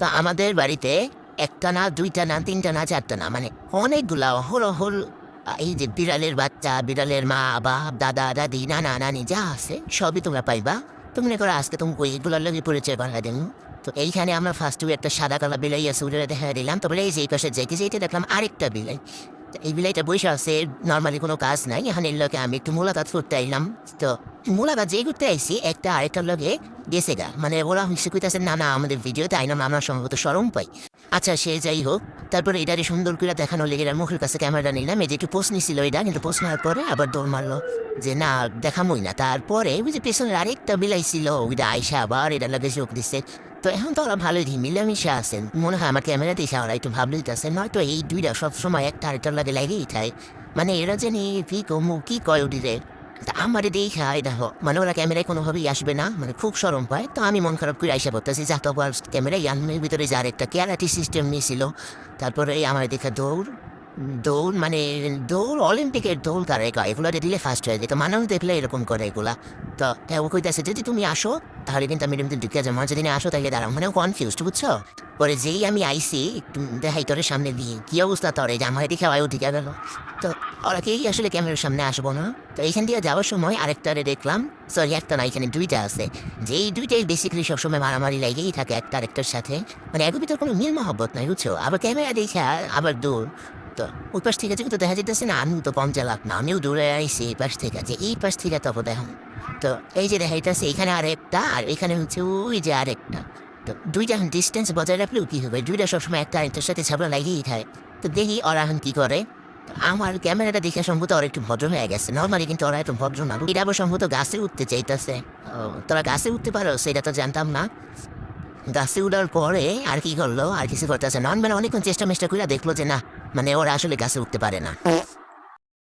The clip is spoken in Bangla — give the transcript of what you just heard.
তো আমাদের বাড়িতে একটা না, দুইটা না, তিনটা না, চারটা না, মানে অনেকগুলা হল এই যে বিড়ালের বাচ্চা, বিড়ালের মা, বাপ, দাদা, দাদি, নানা, নানি যা আছে সবই তোমরা পাইবা। তুমি মনে করো আজকে তুমি এইগুলোর লগে পরিচয় করা দিন। তো এইখানে আমরা ফার্স্ট একটা সাদা কালা বিলাই আছে, ওটা দেখা দিলাম। তারপরে এই যে এই পাশে যাইতে যাইতে দেখলাম আরেকটা বিলাই। তো এই বিলাইটা বসে আছে, নর্মালি কোনো কাজ নাই। এখানে এর লগে আমি একটু মোলাকাত করতে আইলাম। তো মোলাকাত যেই করতে আইসি একটা আরেকটার লগে গেছে গা, মানে ওরা হচ্ছে কইতাছে না না আমাদের ভিডিওতে আইলাম, আমরা সম্ভবত শরম পাই। আচ্ছা সে যাই হোক, তারপরে এটারে সুন্দর করে দেখানো লেগে এটার মুখের কাছে ক্যামেরাটা নিলাম। এই যে একটু পোস্ট নিছিল এটা, কিন্তু পোস্ট নেওয়ার পরে আবার দৌড় মারলো যে না দেখামই না। তারপরে ওই যে পেছনের আরেকটা বিলাই ছিল, ওইটা আইসা আবার এটা লাগে যোগ দিচ্ছে। তো এখন তো ওরা ভালোই মিলামিশা আছেন, মনে হয় আমার ক্যামেরা দেখে ওরা একটু ভাবলেই আছে, নয়তো এই দুইটা সবসময় একটা আরেকটার লাগে লাগেই থাকে। মানে এরা জানি কি কমু কি কয় ওটিরে। তা আমার দেখা দেখো, মানে ওরা ক্যামেরায় কোনোভাবেই আসবে না, মানে খুব সরম পায়। তো আমি মন খারাপ করে আইসা পড়তেছি, যা তো ক্যামেরায় আনমের ভিতরে যার একটা ক্যারাটি সিস্টেম নিয়েছিল। তারপরে এই আমার দেখা দৌড় দৌড় মানে দৌড় অলিম্পিকের দৌড় তার এগুলো দিলে ফার্স্ট হয়ে যেত, মানুষ দেখলে এরকম করে এগুলা। তো ও কইতেছে যদি তুমি আসো তাহলে কিন্তু আমি এরকম ঢুকে যাবো, যদি না আসো তাহলে দাঁড়াও, মানে কনফিউজড বুঝছো। পরে যেই আমি আইসি একটু দেখাই তোর সামনে দিয়ে কি অবস্থা, তোর এই যে আমার দেখে আয়ও ঢুকে গেল। তো ওরা কেই আসলে ক্যামেরার সামনে আসবো না। তো এইখান দিয়ে যাওয়ার সময় আরেকটারে দেখলাম, সরি একটা না, এখানে দুইটা আছে। যেই দুইটাই বেসিক্যালি সবসময় মারামারি লাগেই থাকে একটা আরেকটার সাথে, মানে এর ভিতরে কোনো মিল মহব্বত নাই বুঝছো। আবার ক্যামেরা দেখে আবার দূর। তো ওই পাশ থেকে যেহেতু দেখা যেতেছে না, আমি তো পঞ্চালাক না, আমিও দূরে আইসি এই পাশ থেকে, যে এই পাশ থেকে তখন দেখুন। তো এই যে দেখাইতেছে এখানে আরেকটা, আর এখানে হচ্ছে ওই যে আরেকটা। তো দুইটা এখন ডিস্টেন্স বজায় রাখলেও কি হবে, দুইটা সবসময় একটা আরেকটার সাথে ঝাপড়া লাগিয়েই থাকে। তো দেখি ওরা এখন কি করে। আমার ক্যামেরাটা দেখে সম্ভবত ওরা একটু ভদ্র হয়ে গেছে, নর্মালি কিন্তু ওরা একটু ভদ্র না। এটা আবার সম্ভবত গাছে উঠতে চাইতেছে। তোরা গাছে উঠতে পারো সেটা তো জানতাম না। গাছে উঠার পরে আর কি করলো, আর কিছু করতেছে না, মানে অনেকক্ষণ চেষ্টা মেষ্টা করে দেখলো যে না, মানে ওরা আসলে গাছে উঠতে পারে না।